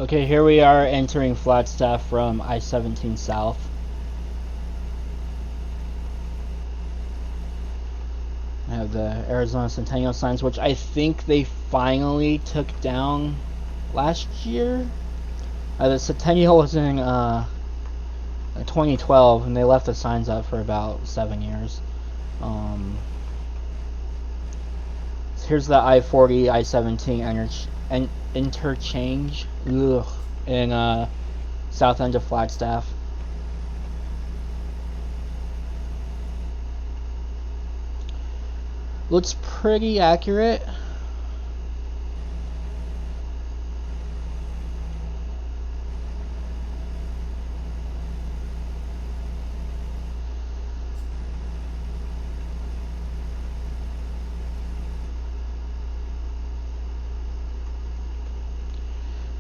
Okay, here we are entering Flagstaff from I-17 South. I have the Arizona Centennial signs, which I think they finally took down last year. The Centennial was in 2012, and they left the signs up for about 7 years. Here's the I-40, I-17 interchange in south end of Flagstaff. Looks pretty accurate.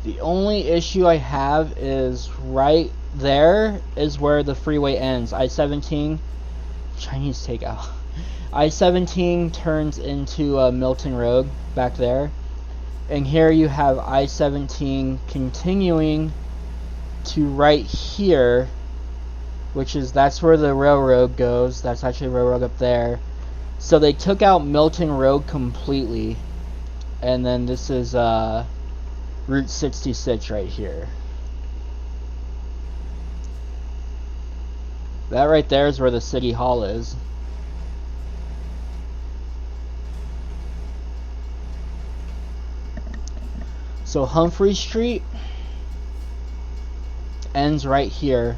The only issue I have is right there is where the freeway ends. I-17, Chinese takeout. I-17 turns into Milton Road back there. And here you have I-17 continuing to right here, that's where the railroad goes. That's actually a railroad up there. So they took out Milton Road completely. And then this is Route 66 right here. That right there is where the city hall is. So Humphrey Street ends right here.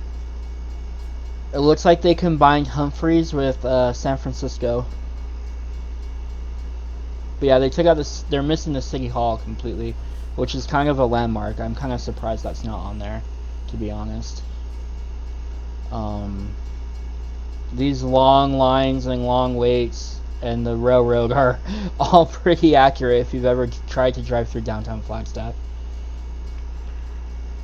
It looks like they combined Humphreys with San Francisco. But yeah, they took out this. They're missing the city hall completely, which is kind of a landmark. I'm kind of surprised that's not on there, to be honest. These long lines and long waits and the railroad are all pretty accurate if you've ever tried to drive through downtown Flagstaff.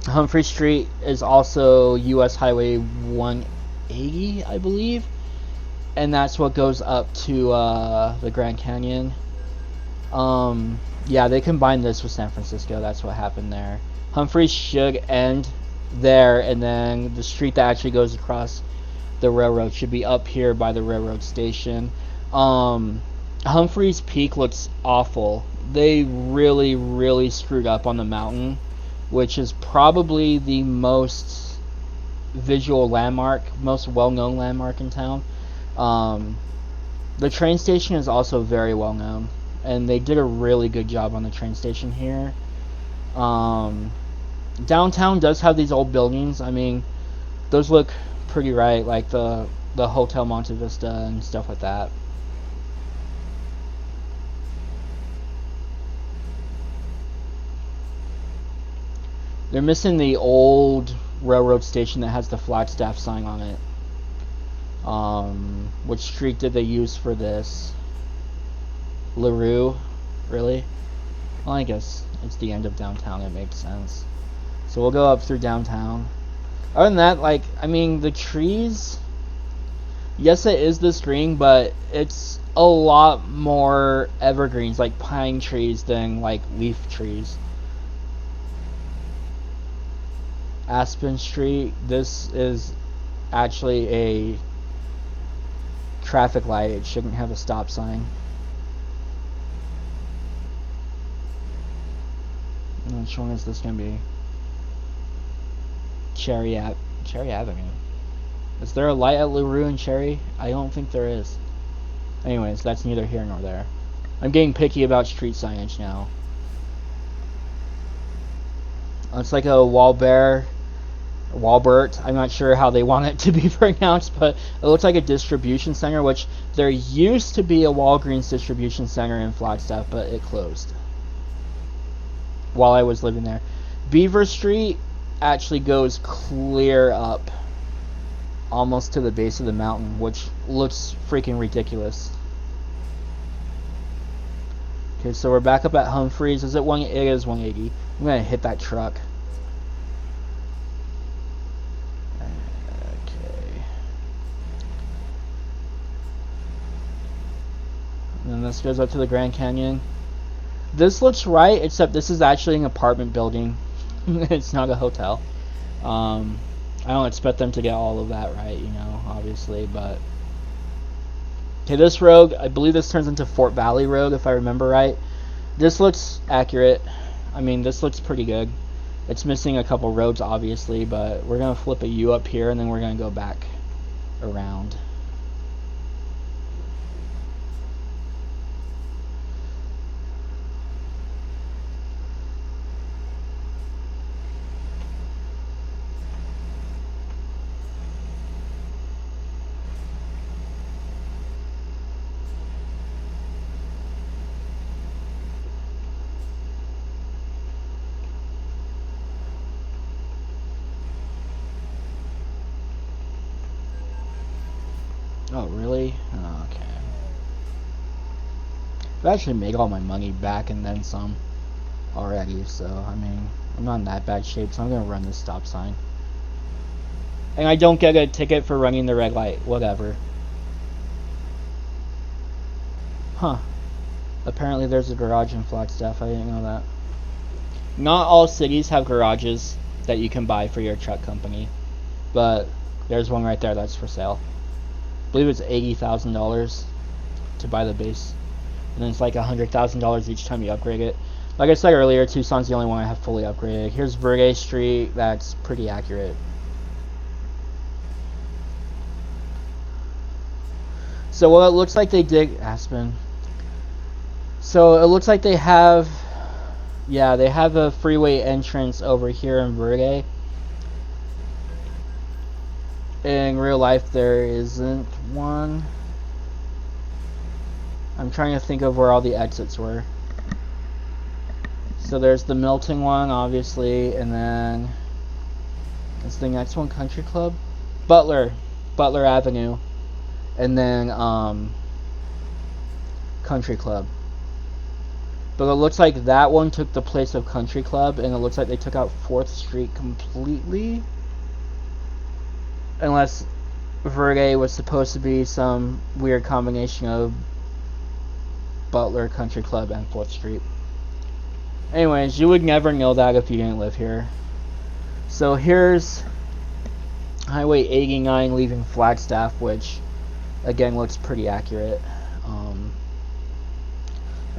Humphrey Street is also US Highway 180, I believe, and that's what goes up to the Grand Canyon. Yeah, they combined this with San Francisco. That's what happened there. Humphrey should end there, and then the street that actually goes across the railroad should be up here by the railroad station. Humphrey's Peak looks awful. They really screwed up on the mountain, which is probably the most visual landmark, most well-known landmark in town. The train station is also very well known, and they did a really good job on the train station here. Downtown does have these old buildings. I mean, those look pretty right, like the Hotel Monte Vista and stuff like that. They're missing the old railroad station that has the Flagstaff sign on it. Which street did they use for this? LaRue? Really? Well, I guess it's the end of downtown. It makes sense. So we'll go up through downtown. Other than that, like, I mean, the trees, yes, it is this green, but it's a lot more evergreens, like pine trees, than like leaf trees. Aspen Street, this is actually a traffic light. It shouldn't have a stop sign. Which one is this going to be? Cherry Avenue. Is there a light at LaRue and Cherry? I don't think there is. Anyways, that's neither here nor there. I'm getting picky about street signage now. It's like a Walbert. I'm not sure how they want it to be pronounced, but it looks like a distribution center, which there used to be a Walgreens distribution center in Flagstaff, but it closed while I was living there. Beaver Street actually goes clear up almost to the base of the mountain, which looks freaking ridiculous. Okay, so we're back up at Humphreys. Is it 180? It is 180. I'm gonna hit that truck. Okay. And then this goes up to the Grand Canyon. This looks right, except this is actually an apartment building. It's not a hotel. I don't expect them to get all of that right, you know, obviously, but okay, this road, I believe this turns into Fort Valley Road, if I remember right. This looks accurate. I mean, this looks pretty good. It's missing a couple roads, obviously, but we're going to flip a U up here, and then we're going to go back around. Oh, really? Oh, okay. I've actually made all my money back and then some already, so, I mean, I'm not in that bad shape, so I'm going to run this stop sign. And I don't get a ticket for running the red light, whatever. Huh. Apparently there's a garage in Flagstaff, I didn't know that. Not all cities have garages that you can buy for your truck company, but there's one right there that's for sale. I believe it's $80,000 to buy the base, and then it's like $100,000 each time you upgrade it. Like I said earlier, Tucson's the only one I have fully upgraded. Here's Verde Street, that's pretty accurate. So what it looks like they did, Aspen. So it looks like they have, yeah, they have a freeway entrance over here in Verde. In real life, there isn't one. I'm trying to think of where all the exits were. So there's the Milton one, obviously, and then is the next one Country Club? Butler Avenue, and then Country Club. But it looks like that one took the place of Country Club, and it looks like they took out 4th Street completely. Unless Verde was supposed to be some weird combination of Butler, Country Club, and 4th Street. Anyways, you would never know that if you didn't live here. So here's Highway 89 leaving Flagstaff, which again looks pretty accurate.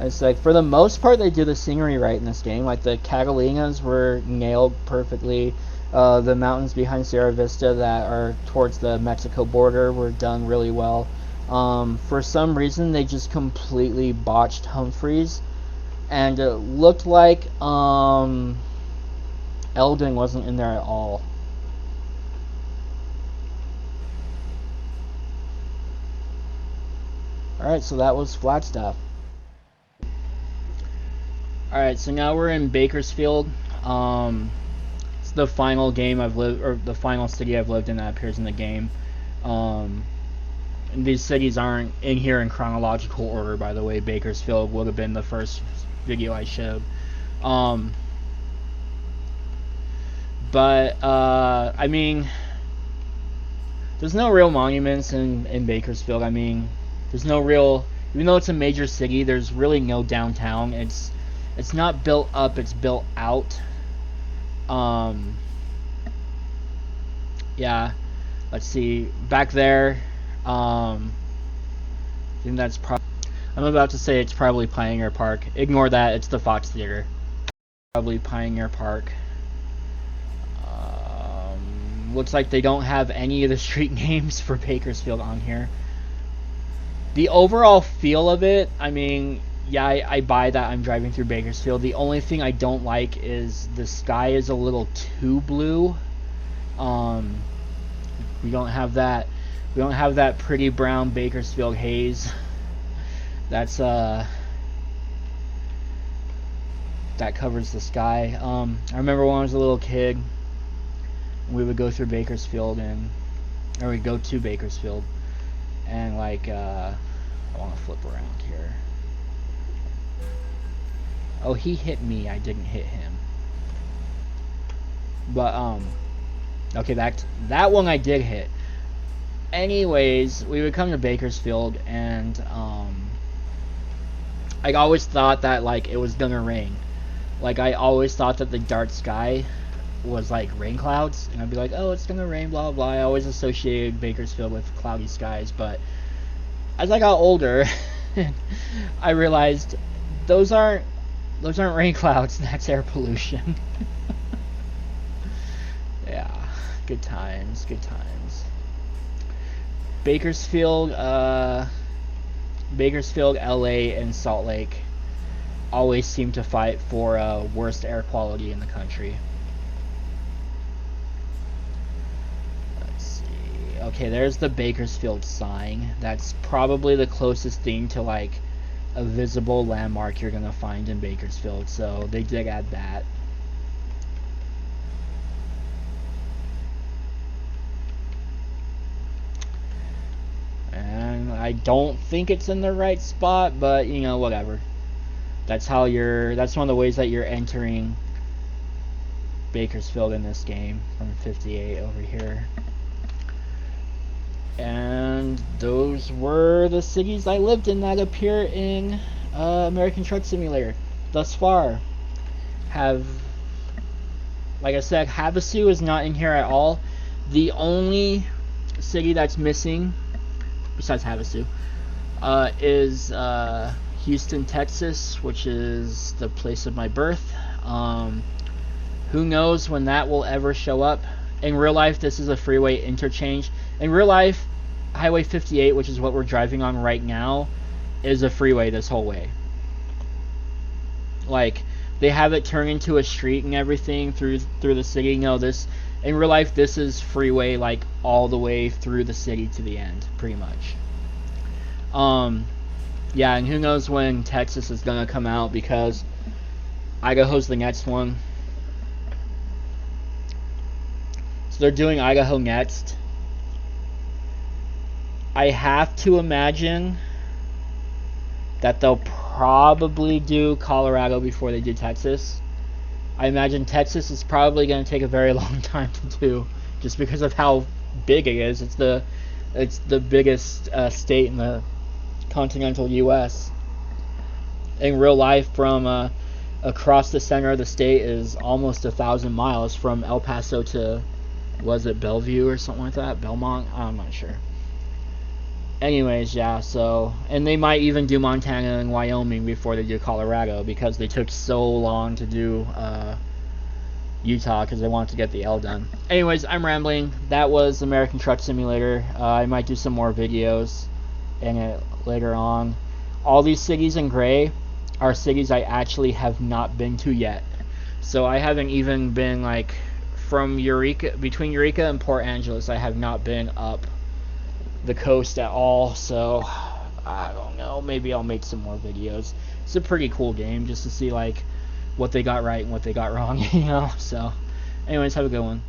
It's like, for the most part, they do the scenery right in this game. Like, the Catalinas were nailed perfectly. The mountains behind Sierra Vista that are towards the Mexico border were done really well. For some reason, they just completely botched Humphreys, and it looked like Eldon wasn't in there at all. Alright, so that was Flagstaff. Alright, so now we're in Bakersfield. It's the final game I've lived, or the final city I've lived in that appears in the game. And these cities aren't in here in chronological order, by the way. Bakersfield would have been the first video I showed. But I mean, there's no real monuments in Bakersfield. I mean, there's no real, even though it's a major city, there's really no downtown. It's not built up, it's built out. Yeah, let's see, back there, I think that's I'm about to say it's probably Pioneer Park. Ignore that, it's the Fox Theater. Probably Pioneer Park. Looks like they don't have any of the street names for Bakersfield on here. The overall feel of it, I mean, yeah, I buy that I'm driving through Bakersfield. The only thing I don't like is the sky is a little too blue. We don't have that. We don't have that pretty brown Bakersfield haze. That's that covers the sky. I remember when I was a little kid, we would go through Bakersfield or we'd go to Bakersfield, and like I want to flip around here. Oh, he hit me, I didn't hit him. But okay, that one I did hit. Anyways, we would come to Bakersfield, and I always thought that like it was gonna rain. Like, I always thought that the dark sky was like rain clouds, and I'd be like, oh, it's gonna rain, blah blah. I always associated Bakersfield with cloudy skies, but as I got older, I realized those aren't rain clouds. That's air pollution. Yeah, good times, good times. Bakersfield, LA, and Salt Lake always seem to fight for worst air quality in the country. Let's see. Okay, there's the Bakersfield sign. That's probably the closest thing to like a visible landmark you're gonna find in Bakersfield, so they did add that. And I don't think it's in the right spot, but you know, whatever. That's one of the ways that you're entering Bakersfield in this game, from 58 over here. And those were the cities I lived in that appear in American Truck Simulator thus far. Like I said, Havasu is not in here at all. The only city that's missing, besides Havasu, is Houston, Texas, which is the place of my birth. Who knows when that will ever show up. In real life, this is a freeway interchange. In real life, Highway 58, which is what we're driving on right now, is a freeway this whole way. Like, they have it turn into a street and everything through the city. No, in real life, this is freeway like all the way through the city to the end, pretty much. Yeah, and who knows when Texas is gonna come out, because Idaho's the next one. So they're doing Idaho next. I have to imagine that they'll probably do Colorado before they do Texas. I imagine Texas is probably going to take a very long time to do, just because of how big it is. It's the biggest state in the continental U.S. In real life, from across the center of the state is almost 1,000 miles from El Paso to, was it Bellevue or something like that? Belmont? I'm not sure. Anyways, yeah, so, and they might even do Montana and Wyoming before they do Colorado, because they took so long to do Utah, because they wanted to get the L done. Anyways, I'm rambling. That was American Truck Simulator. I might do some more videos in it later on. All these cities in gray are cities I actually have not been to yet. So I haven't even been, like, from between Eureka and Port Angeles, I have not been up the coast at all. So I don't know, maybe I'll make some more videos. It's a pretty cool game, just to see like what they got right and what they got wrong, you know. So anyways, have a good one.